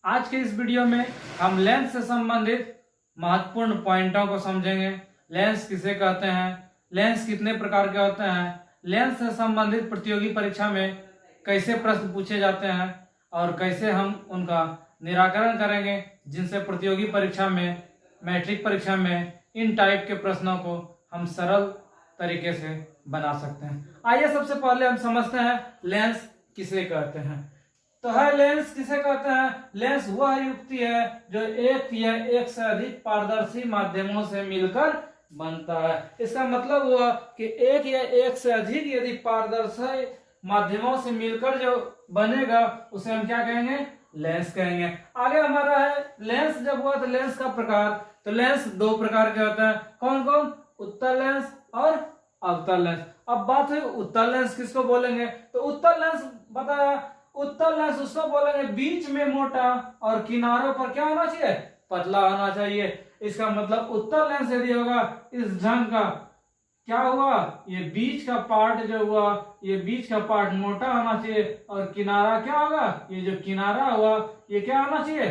आज के इस वीडियो में हम लेंस से संबंधित महत्वपूर्ण पॉइंटों को समझेंगे। लेंस किसे कहते हैं, लेंस कितने प्रकार के होते हैं, लेंस से संबंधित प्रतियोगी परीक्षा में कैसे प्रश्न पूछे जाते हैं और कैसे हम उनका निराकरण करेंगे, जिनसे प्रतियोगी परीक्षा में, मैट्रिक परीक्षा में इन टाइप के प्रश्नों को हम सरल तरीके से बना सकते हैं। आइए सबसे पहले हम समझते हैं लेंस किसे कहते हैं। तो है लेंस किसे कहते हैं। लेंस वह युक्ति है जो एक या एक से अधिक पारदर्शी माध्यमों से मिलकर बनता है। इसका मतलब हुआ कि एक या एक से अधिक यदि पारदर्शी माध्यमों से मिलकर जो बनेगा उसे हम क्या कहेंगे, लेंस कहेंगे। आगे हमारा है लेंस जब हुआ तो लेंस का प्रकार। तो लेंस दो प्रकार के होते हैं, कौन कौन, उत्तल लेंस और अवतल लेंस। अब बात है उत्तल लेंस किसको बोलेंगे। तो उत्तल लेंस बताया, उत्तल लेंस उसको बोलेंगे बीच में मोटा और किनारों पर क्या होना चाहिए, पतला होना चाहिए। इसका मतलब उत्तल लेंस यदि होगा इस ढंग का, क्या हुआ, ये बीच का पार्ट जो हुआ, ये बीच का पार्ट मोटा होना चाहिए और किनारा क्या होगा, ये जो किनारा हुआ ये क्या होना चाहिए,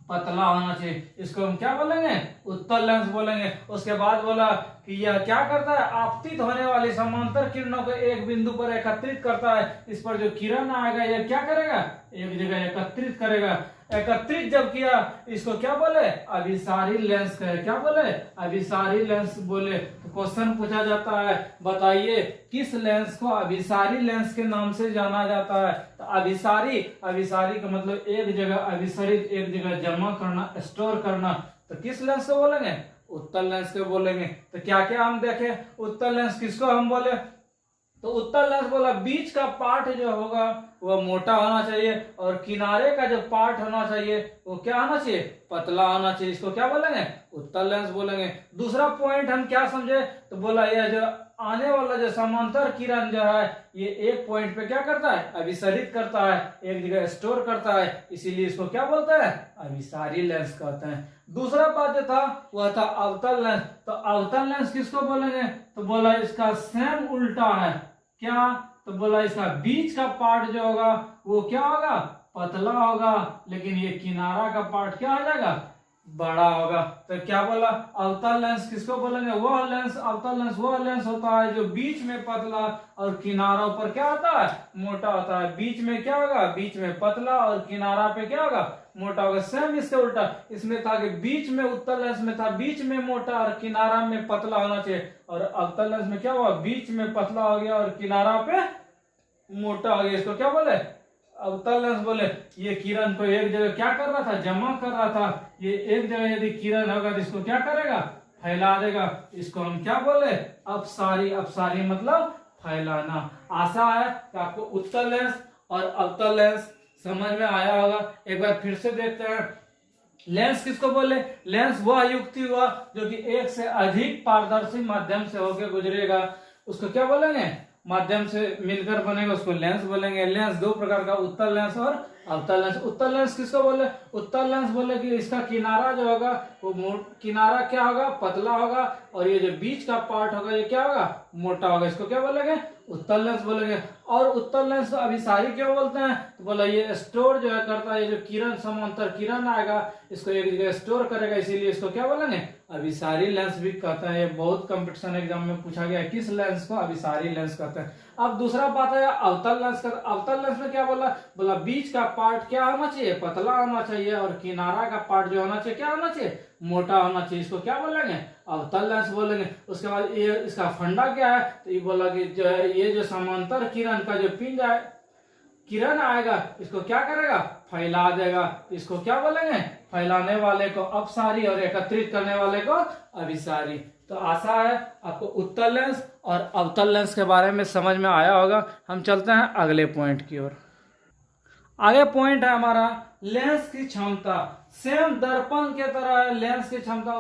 पतला होना चाहिए। इसको हम क्या बोलेंगे, उत्तल लेंस बोलेंगे। उसके बाद बोला कि यह क्या करता है, आपतित होने वाली समांतर किरणों को एक बिंदु पर एकत्रित करता है। इस पर जो किरण आएगा यह क्या करेगा, एक जगह एकत्रित करेगा। एकत्रित जब किया इसको क्या बोले, अभिसारी लेंस कहे। क्या बोले, अभिसारी लेंस बोले। तो क्वेश्चन पूछा जाता है, बताइए किस लेंस को अभिसारी लेंस के नाम से जाना जाता है। तो अभिसारी, अभिसारी का मतलब एक जगह अभिसरित, एक जगह जमा करना, स्टोर करना। तो किस लेंस को बोलेंगे, उत्तल लेंस को बोलेंगे। तो क्या क्या हम देखें, उत्तल लेंस किसको हम बोले। तो उत्तल लेंस बोला बीच का पार्ट जो होगा वह मोटा होना चाहिए और किनारे का जो पार्ट होना चाहिए वो क्या होना चाहिए, पतला होना चाहिए। इसको क्या बोलेंगे, उत्तल लेंस बोलेंगे। दूसरा पॉइंट हम क्या समझे, तो बोला यह जो आने वाला जो समांतर किरण जो है ये एक पॉइंट पे क्या करता है, अभिसरित करता है, एक जगह स्टोर करता है, इसीलिए इसको क्या बोलते हैं, अभिसारी लेंस कहते हैं। दूसरा बात जो था वह था अवतल लेंस। तो अवतल लेंस किसको बोलेंगे, तो बोला इसका सेम उल्टा है। क्या, तो बोला इसका बीच का पार्ट जो होगा वो क्या होगा, पतला होगा, लेकिन ये किनारा का पार्ट क्या हो जाएगा, बड़ा होगा। तो क्या बोला, अवतल लेंस किसको बोलेंगे, वह लेंस, अवतल लेंस वह लेंस होता है जो बीच में पतला और किनारों पर क्या होता है, मोटा होता है। बीच में क्या होगा, बीच में पतला और किनारा पे क्या होगा, मोटा होगा। सेम इसके उल्टा, इसमें था कि बीच में, उत्तल लेंस में था बीच में मोटा और किनारा में पतला होना चाहिए, और अवतल लेंस में क्या हुआ, बीच में पतला हो गया और किनारा पे मोटा हो गया। इसको क्या बोले, अवतल लेंस बोले। ये किरण को एक जगह क्या कर रहा था, जमा कर रहा था। ये एक जगह यदि किरण होगा तो इसको क्या करेगा, फैला देगा। इसको हम क्या बोले, अपसारी। अपसारी मतलब फैलाना। आशा है कि आपको उत्तल लेंस और अवतल लेंस समझ में आया होगा। एक बार फिर से देखते हैं लेंस किसको बोले। लेंस वह युक्ति हुआ जो कि एक से अधिक पारदर्शी माध्यम से होकर गुजरेगा, उसको क्या बोलेंगे, माध्यम से मिलकर बनेगा, उसको लेंस बोलेंगे। लेंस दो प्रकार का, उत्तल लेंस और अवतल लेंस। उत्तल लेंस किसको बोले, उत्तल लेंस बोले कि इसका किनारा जो होगा वो किनारा क्या होगा, पतला होगा, और ये जो बीच का पार्ट होगा ये क्या होगा, मोटा होगा। इसको क्या बोलेंगे, उत्तल लेंस बोलेंगे। और उत्तल लेंस को अभिसारी क्यों बोलते हैं, तो बोला ये स्टोर जो है करता है, ये जो किरण समांतर किरण आएगा इसको एक जगह स्टोर करेगा, इसीलिए इसको क्या बोलेंगे, अभिसारी लेंस भी कहते हैं। ये बहुत कंपटीशन एग्जाम में पूछा गया है, किस लेंस को अभिसारी लेंस कहते हैं। अब दूसरा बात है अवतल लेंस का। अवतल लेंस में क्या बोला, बोला बीच का पार्ट क्या होना चाहिए, पतला होना चाहिए, और किनारा का पार्ट जो होना चाहिए क्या होना चाहिए, मोटा होना चाहिए। इसको क्या बोलेंगे, अवतल लेंस बोलेंगे। उसके बाद ये इसका फंडा क्या है, तो ये बोला कि जो है ये जो समांतर किरण का जो पिंड है, किरण आएगा इसको क्या करेगा, फैला देगा। इसको क्या बोलेंगे, फैलाने वाले को अपसारी और एकत्रित करने वाले को अभिसारी। तो आशा है आपको उत्तल लेंस और अवतल लेंस के बारे में समझ में आया होगा। हम चलते हैं अगले पॉइंट की ओर। आगे पॉइंट है हमारा लेंस की क्षमता। सेम दर्पण के तरह है लेंस की क्षमता,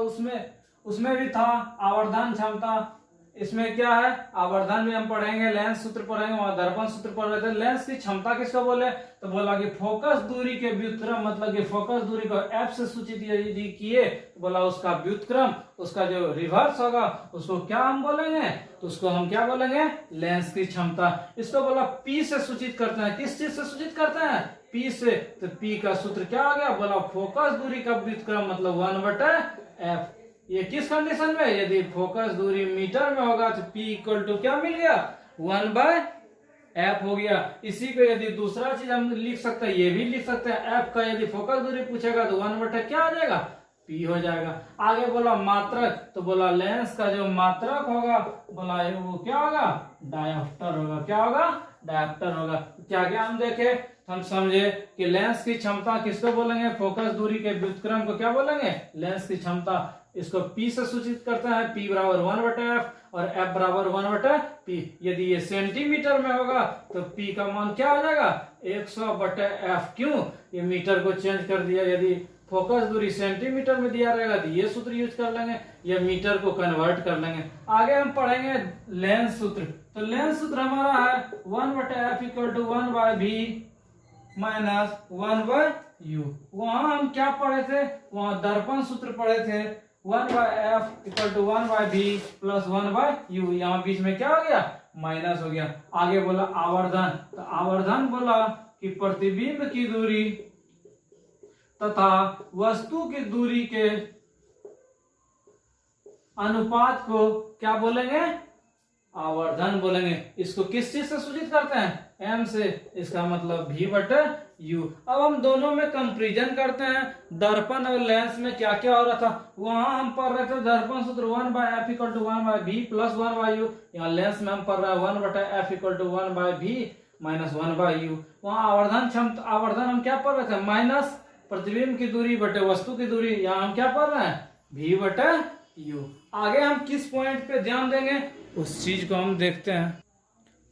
उसमें भी था आवर्धन क्षमता। इसमें क्या है, आवर्धन भी हम पढ़ेंगे, लेंस सूत्र पढ़ेंगे, वहां दर्पण सूत्र पढ़ रहे थे। लेंस की क्षमता किसको बोले, तो बोला कि फोकस दूरी के व्युत्क्रम, मतलब कि फोकस दूरी को एफ से सूचित यदि किए तो बोला उसका व्युत्क्रम, उसका जो रिवर्स होगा उसको क्या हम बोलेंगे, तो उसको हम क्या बोलेंगे, लेंस की क्षमता। इसको बोला पी से सूचित करते हैं। किस चीज से सूचित करते हैं, P से, तो P का सूत्र क्या आ गया, बोला फोकस दूरी का व्युत्क्रम मतलब 1/f। ये किस कंडीशन में, यदि फोकस दूरी मीटर में होगा तो P इक्वल टू क्या मिल गया, 1/f हो गया। इसी को यदि दूसरा चीज हम लिख सकते हैं, ये भी लिख सकते हैं, f का यदि फोकस दूरी पूछेगा तो 1/, क्या आ जाएगा, P हो जाएगा। आगे बोला मात्रक, तो बोला लेंस का जो मात्रक होगा, बोला वो क्या होगा, डायप्टर होगा। क्या होगा, डायप्टर होगा। क्या क्या हम देखे, हम समझे कि लेंस की क्षमता किसको बोलेंगे, फोकस दूरी के व्युत्क्रम को क्या बोलेंगे, लेंस की क्षमता। इसको P से सूचित करते हैं, P बराबर 1/f और F बराबर 1/p। यदि ये सेंटीमीटर में होगा तो P का मान क्या हो जाएगा, 100/f। क्यों, ये मीटर को चेंज कर दिया। यदि फोकस दूरी सेंटीमीटर में दिया रहेगा तो ये सूत्र यूज कर लेंगे, या मीटर को कन्वर्ट कर लेंगे। आगे हम पढ़ेंगे लेंस सूत्र। तो लेंस सूत्र हमारा है 1/f equal to 1/v minus 1/u। वहां हम क्या पढ़े थे, वहां दर्पण सूत्र पढ़े थे, 1/f equal to 1/v plus 1/u। यहाँ बीच में क्या हो गया, माइनस हो गया। आगे बोला आवर्धन, तो आवर्धन बोला कि प्रतिबिंब की दूरी तथा वस्तु की दूरी के अनुपात को क्या बोलेंगे, आवर्धन बोलेंगे। इसको किस चीज से सूचित करते हैं, m से, इसका मतलब v/u। अब हम दोनों में कंपैरिजन करते हैं। दर्पण और लेंस में क्या क्या हो रहा था, वहां हम पढ़ रहे थे दर्पण सूत्र 1/f equal to 1/v plus 1/u। यहाँ लेंस में हम पढ़ रहे हैं 1/f equal to 1/v minus 1/u। वहां आवर्धन क्षमता, आवर्धन हम क्या पढ़ रहे थे, माइनस प्रतिबिंब की दूरी बटे वस्तु की दूरी। यहाँ हम क्या पढ़ रहे हैं, v/u। आगे हम किस पॉइंट पे ध्यान देंगे, उस चीज को हम देखते हैं।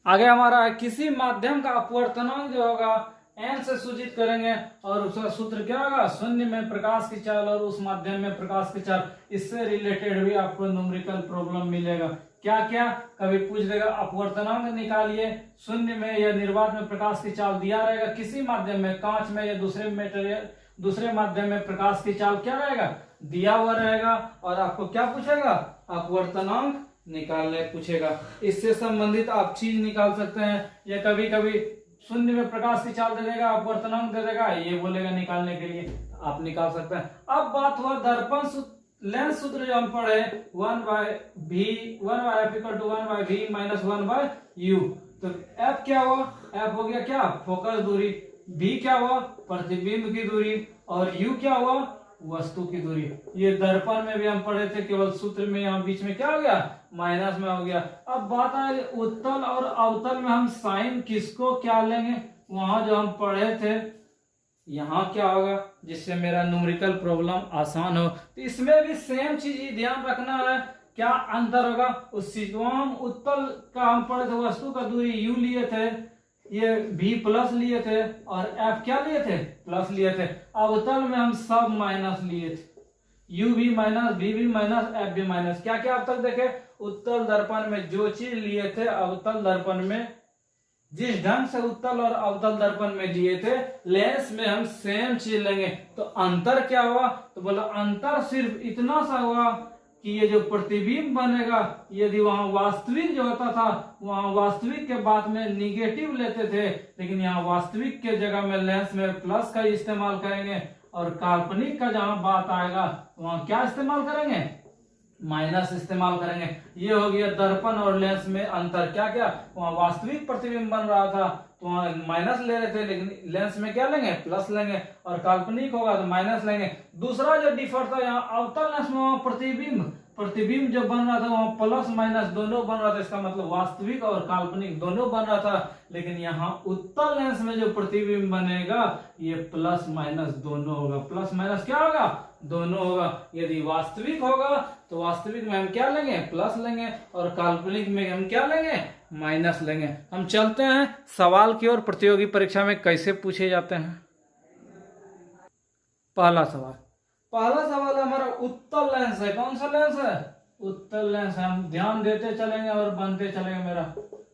आगे हमारा है किसी माध्यम का अपवर्तनांक जो होगा n से सूचित करेंगे, और उसका सूत्र क्या होगा, शून्य में प्रकाश की चाल और उस माध्यम में प्रकाश की चाल। इससे रिलेटेड भी आपको न्यूमेरिकल प्रॉब्लम मिलेगा। क्या क्या, कभी पूछ देगा अपवर्तनांक निकालिए, शून्य में या निर्वात में प्रकाश की चाल दिया रहेगा, किसी माध्यम में, कांच में या दूसरे मेटेरियल, दूसरे माध्यम में प्रकाश की चाल क्या रहेगा, दिया हुआ रहेगा, और आपको क्या पूछेगा, अपवर्तनांक निकालने पूछेगा। इससे संबंधित आप चीज निकाल सकते हैं, या कभी कभी शून्य में प्रकाश की चाल दे देगा, अपवर्तनांक दे देगा, ये बोलेगा निकालने के लिए, आप निकाल सकते हैं। अब बात हुआ दर्पण सूत्र, लेंस सूत्र जो हम पढ़े 1/f equal to 1/v minus 1/u। तो f क्या हुआ, f हो गया क्या, फोकस दूरी, v क्या हुआ, प्रतिबिंब की दूरी, और u क्या हुआ, वस्तु की दूरी। ये दर्पण में भी हम पढ़े थे, केवल सूत्र में यहाँ बीच में क्या हो गया, माइनस में हो गया। अब बात आए उत्तल और अवतल में हम साइन किसको क्या लेंगे, वहां जो हम पढ़े थे, यहाँ क्या होगा, जिससे मेरा न्यूमेरिकल प्रॉब्लम आसान हो। तो इसमें भी सेम चीज ही ध्यान रखना है, क्या अंतर होगा उस चीज को। हम उत्तल का हम पढ़े थे, वस्तु का दूरी u लिए थे, ये v प्लस लिए थे, और f क्या लिए थे, प्लस लिए थे। अवतल में हम सब माइनस लिए थे, u भी माइनस, v भी माइनस, f भी माइनस। क्या क्या अब तक देखे, उत्तल दर्पण में जो चीज लिए थे, अवतल दर्पण में जिस ढंग से उत्तल और अवतल दर्पण में लिए थे, लेंस में हम सेम चीज लेंगे। तो अंतर क्या हुआ, तो बोला अंतर सिर्फ इतना सा हुआ कि ये जो प्रतिबिंब बनेगा, यदि वहां वास्तविक जो होता था, वहां वास्तविक के बाद में निगेटिव लेते थे, लेकिन यहाँ वास्तविक के जगह में लेंस में प्लस का इस्तेमाल करेंगे, और काल्पनिक का जहां बात आएगा वहां क्या इस्तेमाल करेंगे, माइनस इस्तेमाल करेंगे। ये हो गया दर्पण और लेंस में अंतर। क्या क्या, वहां वास्तविक प्रतिबिंब बन रहा था तो वहां माइनस ले रहे थे, लेकिन लेंस में क्या लेंगे, प्लस लेंगे, और काल्पनिक होगा तो माइनस लेंगे। दूसरा जो डिफर था, यहाँ अवतल लेंस में वहां प्रतिबिंब जो बन रहा था, वहां प्लस माइनस दोनों बन रहा था, इसका मतलब वास्तविक और काल्पनिक दोनों बन रहा था। लेकिन यहाँ उत्तल लेंस में जो प्रतिबिंब बनेगा, ये प्लस माइनस दोनों होगा, प्लस माइनस क्या होगा, दोनों होगा। यदि वास्तविक होगा तो वास्तविक में हम क्या लेंगे, प्लस लेंगे, और काल्पनिक में हम क्या लेंगे, माइनस लेंगे। हम चलते हैं सवाल की ओर, प्रतियोगी परीक्षा में कैसे पूछे जाते हैं। पहला सवाल हमारा उत्तल लेंस है। कौन सा लेंस है, उत्तल लेंस है। हम ध्यान देते चलेंगे और बनते चलेंगे मेरा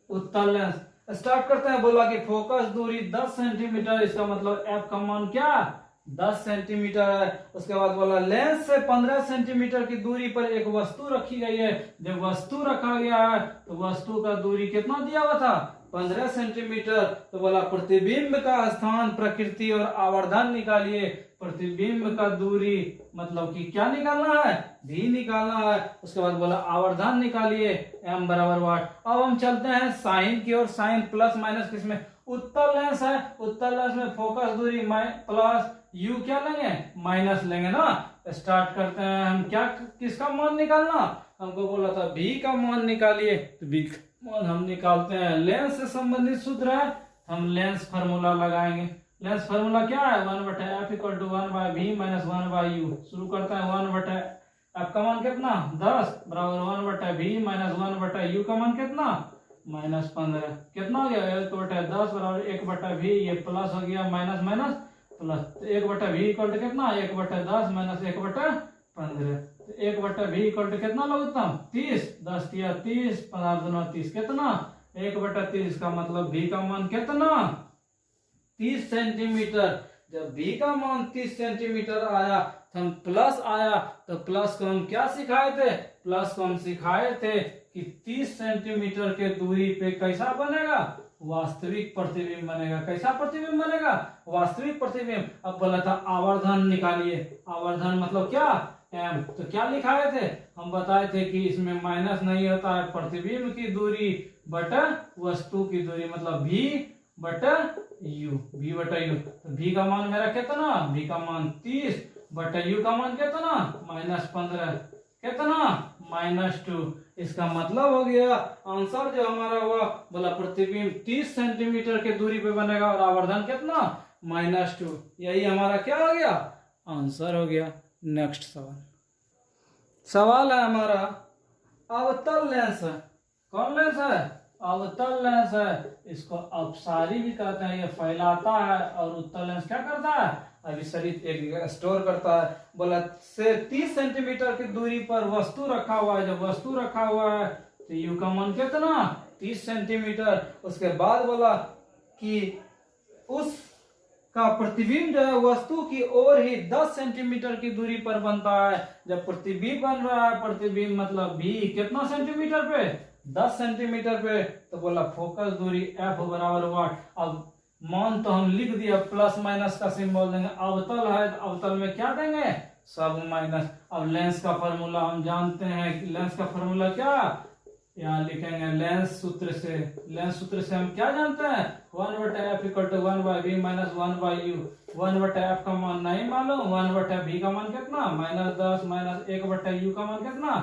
उत्तल लेंस। स्टार्ट करते हैं। बोला कि फोकस दूरी 10 सेंटीमीटर, इसका मतलब f का मान क्या, 10 सेंटीमीटर है। उसके बाद बोला लेंस से 15 सेंटीमीटर की दूरी पर एक वस्तु रखी गई है। जब वस्तु रखा गया है तो वस्तु का दूरी कितना दिया हुआ था, 15 सेंटीमीटर। तो बोला प्रतिबिंब का स्थान, प्रकृति और आवर्धन निकालिए। प्रतिबिंब का दूरी मतलब कि क्या निकालना है, भी निकालना है। उसके बाद बोला आवर्धन निकालिए, m बराबर वाट। अब हम चलते हैं साइन की ओर। साइन प्लस माइनस किसमें, उत्तल लेंस है, उत्तल लेंस में फोकस दूरी प्लस u क्या लेंगे, माइनस लेंगे ना। स्टार्ट करते हैं हम, क्या किसका मान निकालना, हमको बोला था v का मान निकालिए। तो v का मान हम निकालते हैं, लेंस से संबंधित सूत्र है, हम लेंस फार्मूला लगाएंगे। लेंस फार्मूला क्या है, 1/f = 1/v - 1/u। शुरू करता है 1/f का मान कितना 10 बराबर 1/v - 1/u का मान कितना -15। कितना हो गया 1/10 बराबर 1/v, ये प्लस हो गया माइनस माइनस प्लस। तो 1/v = कितना 1/10 - 1/15। 1/v = कितना लघुत्तम 30, 10 या 30, 15 दूना 30, कितना 1/30 का मतलब v का मान कितना 30 सेंटीमीटर। जब v का मान 30 सेंटीमीटर आया तो हम प्लस आया, तो प्लस को हम क्या सिखाए थे, प्लस को हम सिखाए थे कि 30 सेंटीमीटर के दूरी पे कैसा बनेगा, वास्तविक प्रतिबिंब बनेगा। कैसा प्रतिबिंब बनेगा, वास्तविक प्रतिबिंब। अब बोला था आवर्धन निकालिए, आवर्धन मतलब क्या m। तो क्या लिखाए थे, हम बताए थे कि इसमें माइनस नहीं होता है, प्रतिबिंब की दूरी बटा वस्तु की दूरी मतलब v बटा u, v/u। तो v का मान मेरा कितना, v का मान 30 बटा u का मान कितना -15, कितना -2। इसका मतलब हो गया आंसर जो हमारा हुआ, बोला प्रतिबिंब 30 सेंटीमीटर के दूरी पे बनेगा और आवर्धन कितना -2। यही हमारा क्या हो गया, आंसर हो गया। नेक्स्ट सवाल है हमारा, अवतल लेंस है। कौन लेंस है, अवतल लेंस है। इसको अपसारी भी कहते हैं, ये फैलाता है। और उत्तल लेंस क्या करता है, अभिसरित एक जगह स्टोर करता है। बोला से 30 सेंटीमीटर की दूरी पर वस्तु रखा हुआ है। जब वस्तु रखा हुआ है तो u का मान कितना 30 सेंटीमीटर। उसके बाद बोला कि उस का प्रतिबिंब जो है वस्तु की ओर ही 10 सेंटीमीटर की दूरी पर बनता है। जब प्रतिबिंब बन रहा है, प्रतिबिंब मतलब v कितना सेंटीमीटर पे 10 सेंटीमीटर पे। तो बोला फोकस दूरी f बराबर वाट। अब मान तो हम लिख दिया, प्लस माइनस का सिंबल देंगे। अवतल है तो अवतल में क्या देंगे, सब माइनस। अब लेंस का फॉर्मूला हम जानते हैं, लेंस का फॉर्मूला क्या, यहाँ लिखेंगे लेंस सूत्र से। लेंस सूत्र से हम क्या जानते हैं, 1/f = 1/v - 1/u। 1/f का मान नहीं मालूम, 1/v का मान कितना -10 - 1/u का मान कितना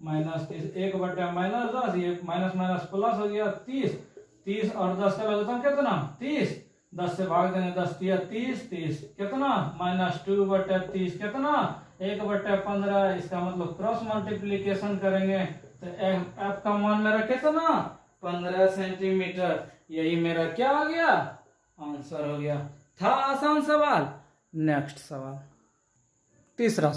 -30। 1/-10, ये माइनस माइनस प्लस हो गया 30। 30 और 10 का लघुत्तम कितना 30। 10 से भाग देंगे, 10 या 30, 30 कितना -2/30 कितना 1/15। इसका मतलब क्रॉस मल्टीप्लीकेशन करेंगे तो f का मान मेरा कितना 15 सेंटीमीटर। यही मेरा क्या हो गया, आंसर हो गया। था आसान सवाल। नेक्स्ट सवाल, तीसरा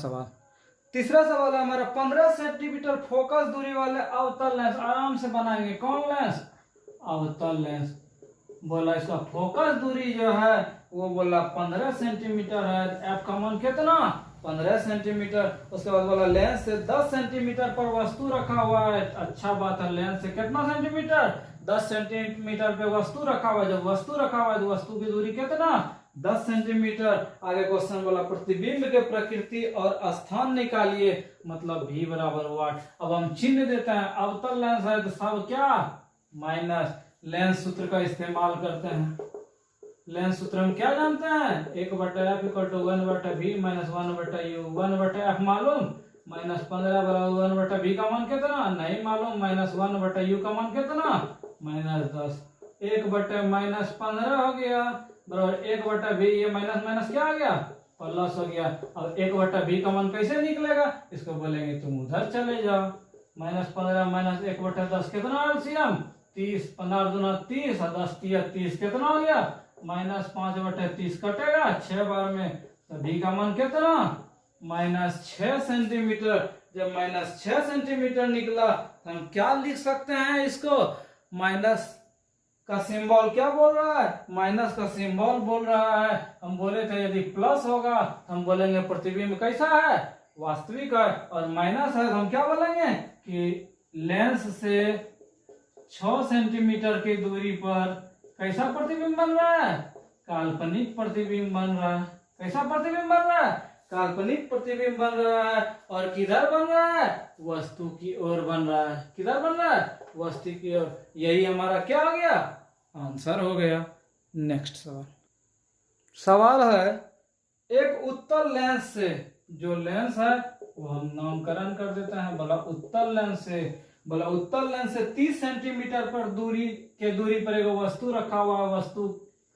सवाल है हमारा, 15 सेंटीमीटर फोकस दूरी वाले अवतल लेंस। आराम से बनाएंगे, कौन लेंस, अवतल लेंस। बोला इसका फोकस दूरी जो है वो बोला 15 सेंटीमीटर है। f का मान कितना 15 सेंटीमीटर। उसके बाद बोला लेंस से 10 सेंटीमीटर पर वस्तु रखा हुआ है। अच्छा बात है, लेंस से कितना सेंटीमीटर 10 सेंटीमीटर पे वस्तु रखा हुआ है। जब वस्तु रखा हुआ है तो वस्तु की दूरी कितना 10 सेंटीमीटर। आगे क्वेश्चन बोला प्रतिबिंब के प्रकृति और स्थान निकालिए, मतलब v बराबर वाट। अब हम चिन्ह देते हैं, अवतल लेंस है तो सब क्या माइनस। लेंस सूत्र का इस्तेमाल करते हैं। लेंस सूत्र हम क्या जानते हैं, 1/f = 1/v - 1/u। 1/f मालूम -15 बराबर 1/v का मान कितना नहीं मालूम, -1/u का मान कितना -10। 1/-15 हो गया बराबर 1/v। ये माइनस माइनस क्या आ गया प्लस हो गया। अब 1/v का मान कैसे निकलेगा, इसको बोलेंगे तुम उधर चले जाओ। -15 - 1/10 कितना एलसीएम 30। 15 दूना 30 और 10 या 30 कितना हो गया -5/30 कटेगा 6 बार में। तो v का मान कितना -6 सेंटीमीटर। जब -6 सेंटीमीटर निकला तो हम क्या लिख सकते हैं, इसको माइनस का सिंबल क्या बोल रहा है, माइनस का सिंबल बोल रहा है। हम बोले थे यदि प्लस होगा तो हम बोलेंगे प्रतिबिंब कैसा है वास्तविक है, और माइनस है तो हम क्या बोलेंगे कि लेंस से 6 सेंटीमीटर की दूरी पर कैसा प्रतिबिंब बन रहा है? काल्पनिक प्रतिबिंब बन रहा है। कैसा प्रतिबिंब बन रहा है? काल्पनिक प्रतिबिंब बन रहा है। और किधर बन रहा है? वस्तु की ओर बन रहा है। किधर बन रहा है? वस्तु की ओर। यही हमारा क्या हो गया? आंसर हो गया। नेक्स्ट सवाल। सवाल है, एक उत्तल लेंस से, जो लेंस है वो हम नामकरण कर देते हैं, बोला उत्तल लेंस से, बोला उत्तल लेंस से 30 सेंटीमीटर पर दूरी पर एक वस्तु रखा हुआ है। वस्तु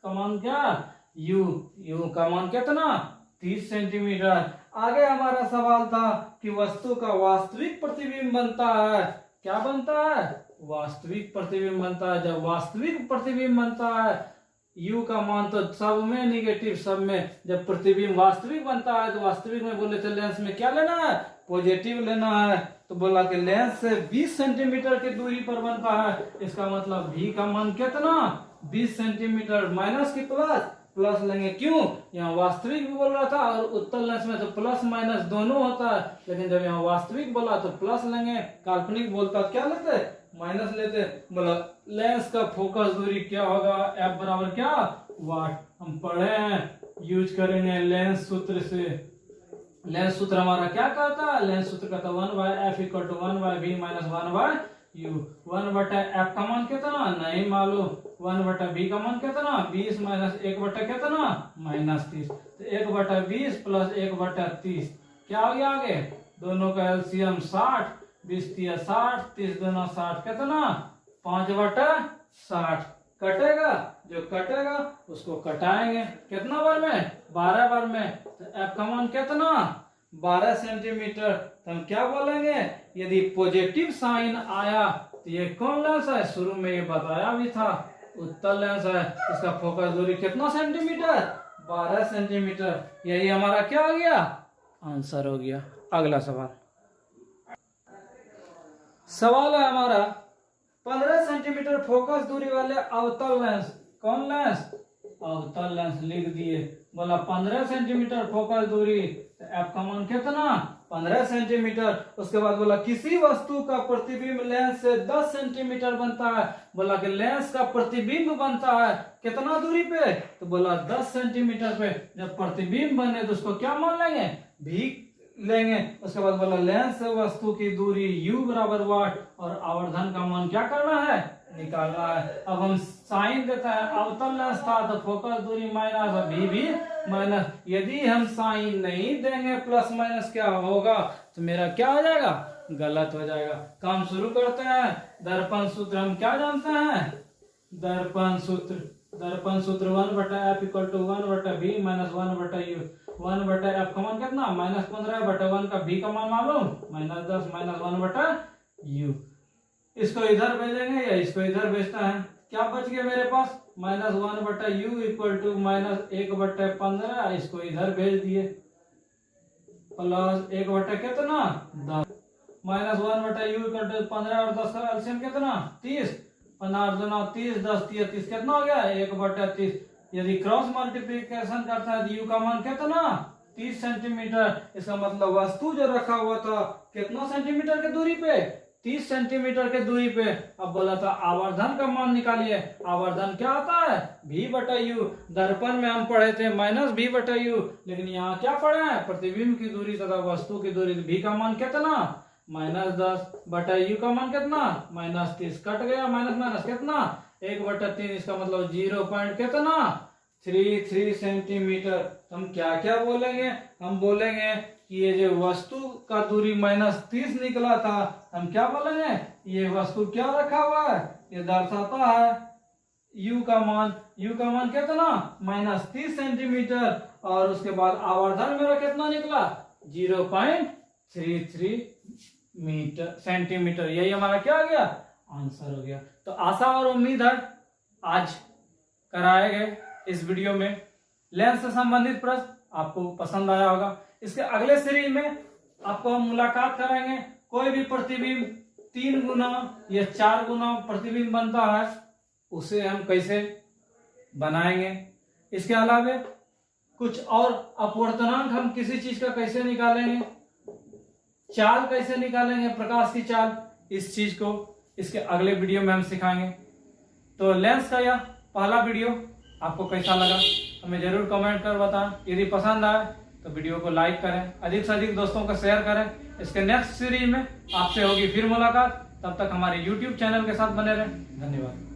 का मान क्या? यू। यू का मान कितना? 30 सेंटीमीटर। आगे हमारा सवाल था कि वस्तु का वास्तविक प्रतिबिंब बनता है। क्या बनता है? वास्तविक प्रतिबिंब बनता है। जब वास्तविक प्रतिबिंब बनता है, u का मान तो सब में निगेटिव, सब में जब प्रतिबिंब वास्तविक बनता है तो वास्तविक में बोले तो लेंस में क्या लेना है? पॉजिटिव लेना है। तो बोला कि लेंस से 20 सेंटीमीटर की दूरी पर बनता है। इसका मतलब v का मान कितना? 20 सेंटीमीटर। माइनस की प्लस लेंगे। क्यों? यहाँ वास्तविक भी बोल रहा था और उत्तल लेंस में तो प्लस माइनस दोनों होता है, लेकिन जब यहाँ वास्तविक बोला तो प्लस लेंगे। काल्पनिक बोलता क्या लेते? माइनस लेते। बोला लेंस का फोकस दूरी क्या होगा? F बराबर क्या? वाट। हम पढ़े हैं, यूज करेंगे लेंस सूत्र से। लेंस सूत्र हमारा क्या कहता है? लेंस सूत्र कहता है 1/f = 1/v - 1/u। 1/f का मान कितना? नहीं मालूम। 1/v का मान कितना? 20 - 1/, कितना? -30। तो 1/20 + 1/30 क्या हो गया? आगे दोनों का एलसीएम 60। 20 × 60, 30 दूना 60, कितना? 5/60। कटेगा, जो कटेगा उसको कटाएंगे। कितना बार में? 12 बार में। तो एफ का मान कितना? 12 सेंटीमीटर। तो हम क्या बोलेंगे? यदि पॉजिटिव साइन आया तो ये कौन लेंस है? शुरू में ये बताया भी था, उत्तल लेंस है। इसका फोकस दूरी कितना सेंटीमीटर? 12 सेंटीमीटर। यही हमारा क्या हो गया? आंसर हो गया। अगला सवाल। सवाल है हमारा, 15 सेंटीमीटर फोकस दूरी वाले अवतल लेंस। कौन लेंस? अवतल लेंस लिख दिए। बोला 15 सेंटीमीटर फोकस दूरी, तो एफ का मान कितना? 15 सेंटीमीटर। उसके बाद बोला किसी वस्तु का प्रतिबिंब लेंस से 10 सेंटीमीटर बनता है। बोला कि लेंस का प्रतिबिंब बनता है कितना दूरी पे? तो बोला 10 सेंटीमीटर पे। जब प्रतिबिंब बने तो उसको क्या मान लेंगे? भी लेंगे। उसके बाद बोला लेंस से वस्तु की दूरी u बराबर वाट, और आवर्धन का मान क्या करना है? निकालना है। अब हम साइन देता है, अवतल लेंस था तो फोकस दूरी माइनस, अभी भी माइनस। यदि हम साइन नहीं देंगे प्लस माइनस क्या होगा? तो मेरा क्या हो जाएगा? गलत हो जाएगा। काम शुरू करते हैं। दर्पण सूत्र हम क्या जानते हैं? दर्पण सूत्र 1/f = 1/v - 1/u। 1/f का मान कितना? -15/1 का v का मान मालूम? -10 - 1/u। इसको इधर भेजेंगे या इसको इधर भेजता है? क्या बच गया मेरे पास? -1/u = -1/15। इसको इधर भेज दिए। प्लस 1/, कितना? 10। -1/u = 15 और 10 का एलसीएम कितना? 30। 15 दूना 30, 10 × 30, कितना हो गया? 1/30। यदि क्रॉस मल्टीप्लिकेशन करता है तो u का मान कितना? 30 सेंटीमीटर। इसका मतलब वस्तु जो रखा हुआ था कितना सेंटीमीटर की दूरी पे? 30 सेंटीमीटर की दूरी पे। अब बोला था आवर्धन का मान निकालिए। आवर्धन क्या आता है? v/u। दर्पण में हम पढ़े थे -v/u, लेकिन यहाँ क्या पढ़े हैं? प्रतिबिंब की दूरी तथा वस्तु की दूरी। v का मान कितना? -10/u का मान कितना? -30। कट गया, माइनस माइनस कितना? 1/3। इसका मतलब 0.33 सेंटीमीटर। हम क्या क्या बोलेंगे? हम बोलेंगे कि ये जो वस्तु का दूरी -30 निकला था, हम क्या बोलेंगे? ये वस्तु क्या रखा हुआ है? ये दर्शाता है u का मान कितना? -30 सेंटीमीटर। और उसके बाद आवर्धन मेरा कितना निकला? 0.33 सेंटीमीटर। यही हमारा क्या हो गया? आंसर हो गया। तो आशा और उम्मीद है आज कराए गए इस वीडियो में लेंस से संबंधित प्रश्न आपको पसंद आया होगा। इसके अगले सीरीज में आपको हम मुलाकात करेंगे। कोई भी प्रतिबिंब 3 गुना या 4 गुना प्रतिबिंब बनता है, उसे हम कैसे बनाएंगे। इसके अलावा कुछ और अपवर्तनांक हम किसी चीज का कैसे निकालेंगे, चाल कैसे निकालेंगे, प्रकाश की चाल, इस चीज को इसके अगले वीडियो में हम सिखाएंगे। तो लेंस का यह पहला वीडियो आपको कैसा लगा हमें जरूर कमेंट कर बताएं। यदि पसंद आए तो वीडियो को लाइक करें, अधिक से अधिक दोस्तों को शेयर करें। इसके नेक्स्ट सीरीज में आपसे होगी फिर मुलाकात। तब तक हमारे YouTube चैनल के साथ बने रहें। धन्यवाद।